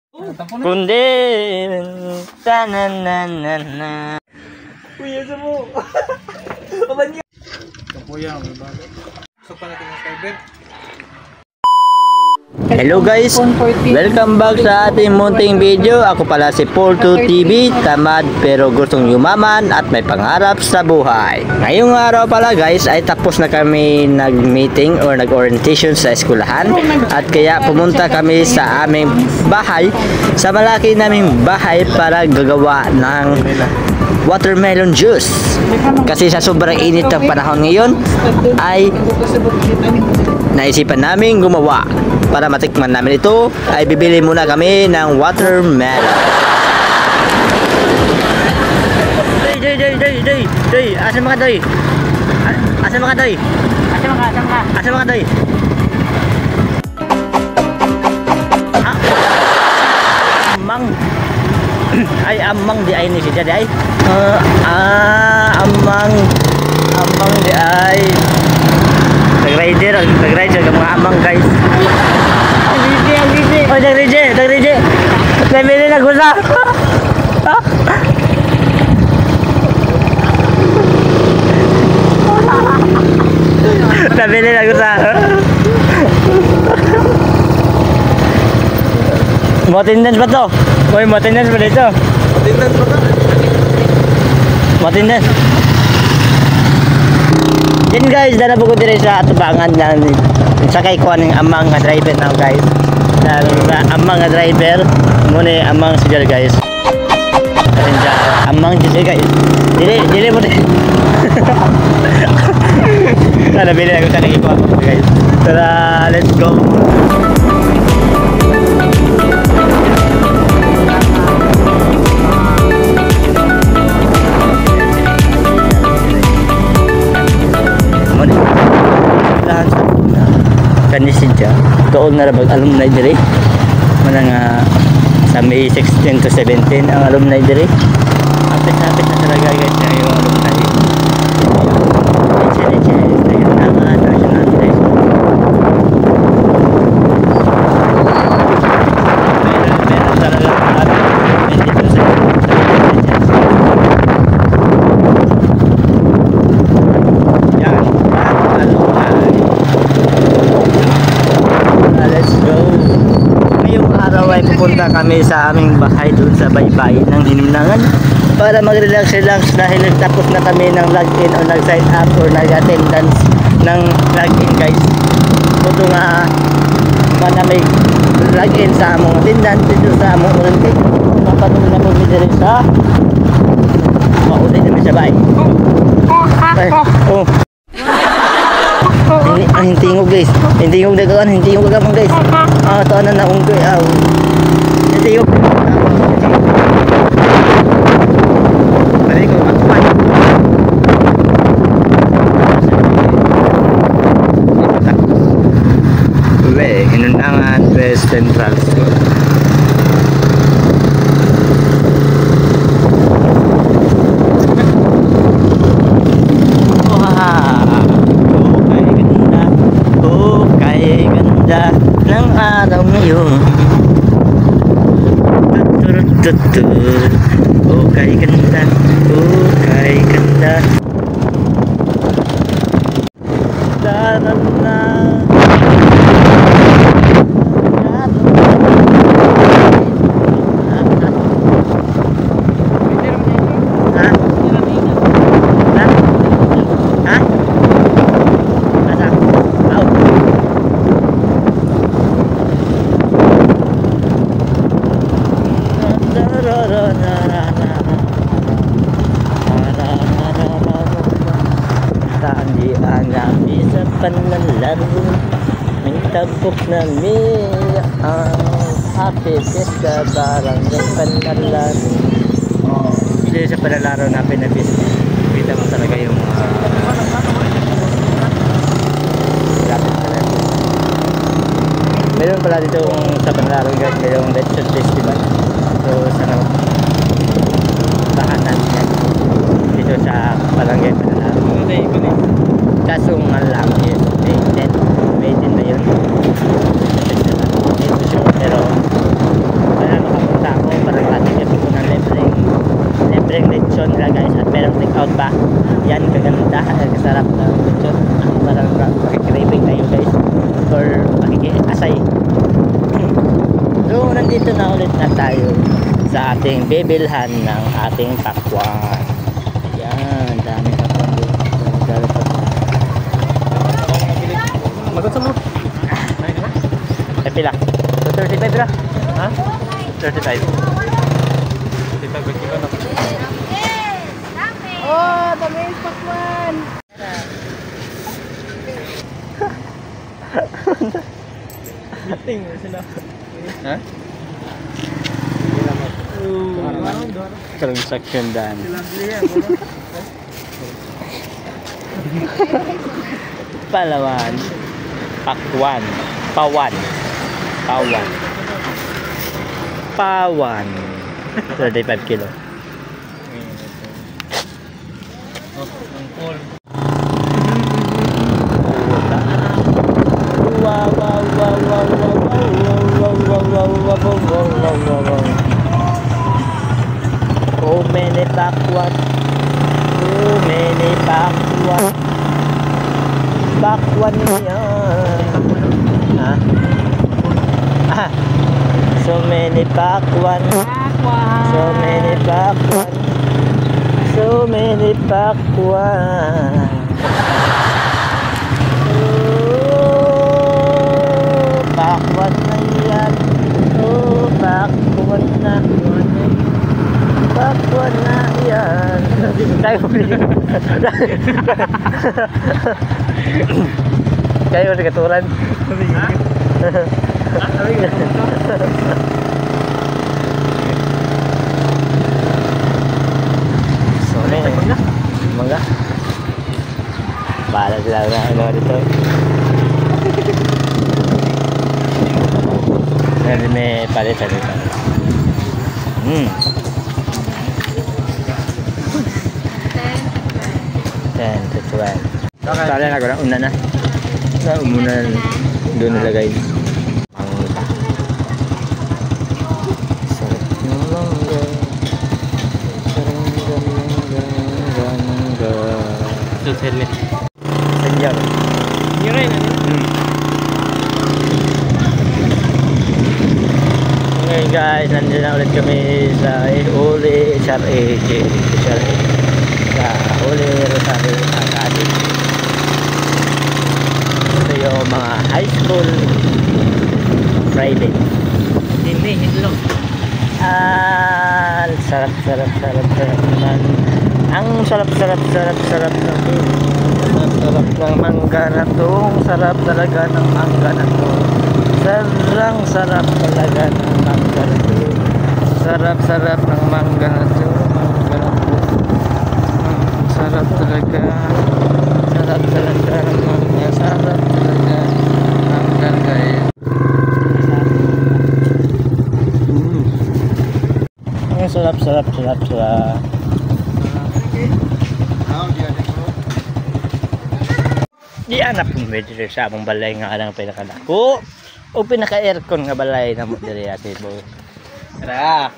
Kundi tananana. Kuya sa mo. Kaban niya. Kuya, may bago. So pa natin yung skybed. Hello guys, welcome back sa ating munting video. Ako pala si Porto TV, tamad pero gustong yumaman at may pangarap sa buhay. Ngayong araw pala guys ay tapos na kami nag-meeting or nag-orientation sa eskwelahan. At kaya pumunta kami sa aming bahay, sa malaki naming bahay para gagawa ng watermelon juice. Kasi sa sobrang init ng panahon ngayon ay naisipan namin gumawa. Para matikman namin ito ay bibili muna kami ng watermelon. Doy, asa mga doy? Asa mga doy? Asa mga doy? Amang ay amang di ay ni siya di ay. Amang di ay. Nag-rider ka mga amang guys. Oh, nag-rider. Nabili na gusa. Nabili na gusa. Matindance ba to? Uy, matindance ba dito? Matindance ba to? Matindance. Yan guys, dala po ko dire sa atubangan ng sakay ko ng amang nga driver now guys. Dahil amang nga driver muna amang siya guys. Kasi dyan, amang siya guys. Dili mo din. Sana bili ako sa nagikuha guys. Tara, let's go. Kanisin siya doon na rabag alumni dire mana nga sa May 16 to 17 ang alumni dire apit na talaga guys na yung alumni pupunta kami sa aming bahay doon sa baybay ng Hinimnangan para mag-relax dahil nagtapos na kami ng login o nag-sign up or nag-attendance ng login guys. Ito nga mana may login sa among attendance dito sa among ulantik. Napatong na po dito sa maulay namin sa bahay. Hintingog guys. Hintingog dagaan, hintingog dagaan guys. Ito na naunggoy. Hintingog. Balik ko magpan. Uwe, Hinunangan West Central School. Ng araw ngayon okay ganda daran na sa panlalaro may tabok na miya ang happy fiesta barangay panlalaro. Dito sa panlalaro na pinabis kita mo talaga yung lapit talaga. Meron pala dito sa panlalaro guys, mayroong lecture festival. So sana bahanan yan dito sa barangay panlalaro. Kaso nga lang is May 10 na yun. Pero parang out ba? Yan kaganda, kasarap na lechon. Parang makikraving tayo guys or makikasay. So nandito na ulit na tayo sa ating bibilhan ng ating pakwan. Yan, dami pakwan dito. Magot sa mo. Ay pila? So 35 ra? Ha? 35. 35 kilo na. Oh, dami pakwan. Meeting sila. Ha? Transaction dan. Palawan. Pakwan. Pawan. 35 kilo. Oh, ang call. Oh many pakwan. Oh many pakwan. Pakwan yan. Ha? Ah. So many pakwan. So many pakwan. So many pakwan. Oh, pakwan na yan. Oh, pakwan na. Pakwan na yan. Kayo sa katuran. Ha? So, mangga. Bahala sila na ano dito. Jadi may palit dito. 10 to 12. Kala na ko na una na. Sa umuna doon nilagay. Mangga. Sarap ng mangga. Mangga. Just helmet. Senjak. Yun rin. Okay guys, nandito na ulit kami sa Uli HRAJ sa Uli Rosario Academy. Ito yung mga high school Friday. Hindi, hitlog. Sarap naman. Ang sarap ng mangga na to. Sarap talaga ng mangga na to. Sarap talaga ng mangga na to. Sarap ng mangga na to. Sarap talaga ng mangga. Sarap talaga mangga guys. Ang sarap. Di anak mo medyo sa among balay nga lang pinakadako o pinaka-aircon nga balay na mo diri ate mo. Tara.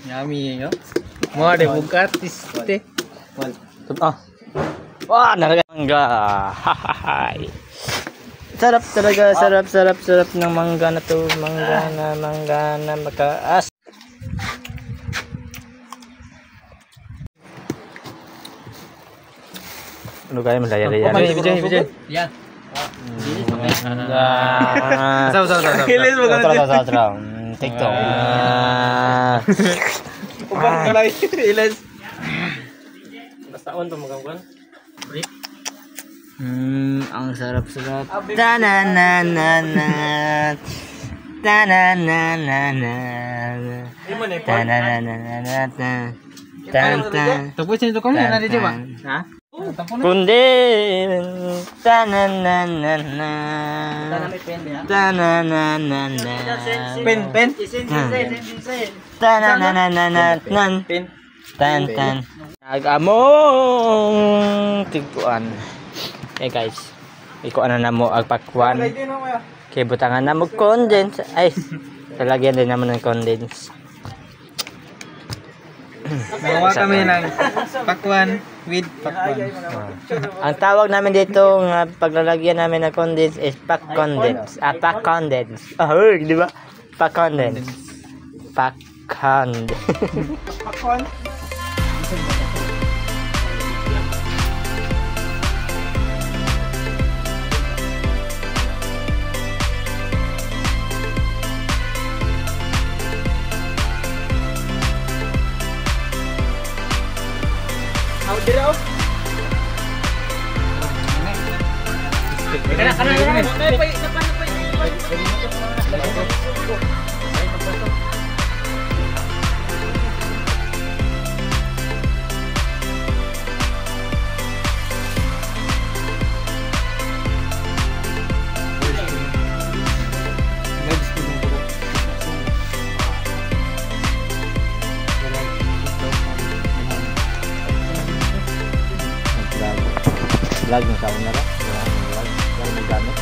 Yummy yo. Mo de bukatis te. Wah, naraganga. Hahahay. Sarap talaga, sarap ng mangga na to, mangga na makaas. Ano kayo malaya-laya? Bijay. Yan. Saw. Kilis mo ka. TikTok. Ubang kalay. Ilas. Basta on to magangkuan. Break. Ang sarap. Ta-na-na-na-na. Ta-na-na-na-na. Tan-tan. Tapos nito kami na di ba? Ha? Kundin. Ta-na-na-na-na. Ta-na-na-na-na. Pen. Ta-na-na-na-na. Pen. Tan-tan. Nag-among tiguan. Eh guys, ikuan na mo ang pakwan. Kay butangan na mo condense. Ay, talagyan din naman ng condense. Nagawa kami ng pakwan with pakwan. Ang tawag namin dito ng paglalagyan namin ng condense is pack condense. Pack condense. Di ba? Pack condense. Pack condense. Pakwan? Vlog ng sa una ra. Vlog ng gamit.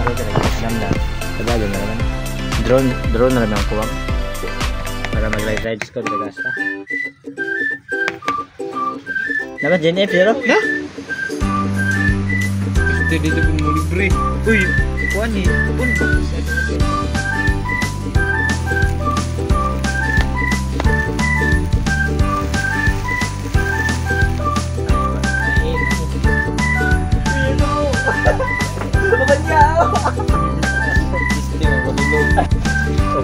Ano talaga? Alam na. Tagalog na naman. Drone na naman ang kuwang. Para mag-ride score ka gasta. Dapat JNF zero? Na? Gusto dito kung mo libre. Uy, kuha ni.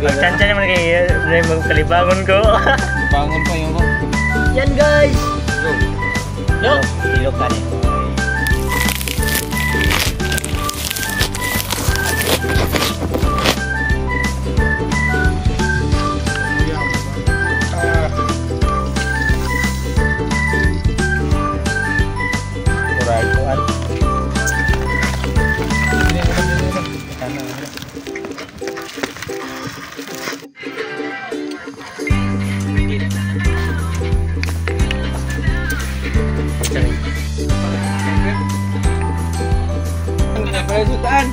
Pagtansya naman kayo magkalibangon ko. Bangon pa yung ko. Yan guys! Yo! Ilog ka rin. Ang ginagawa sutaan.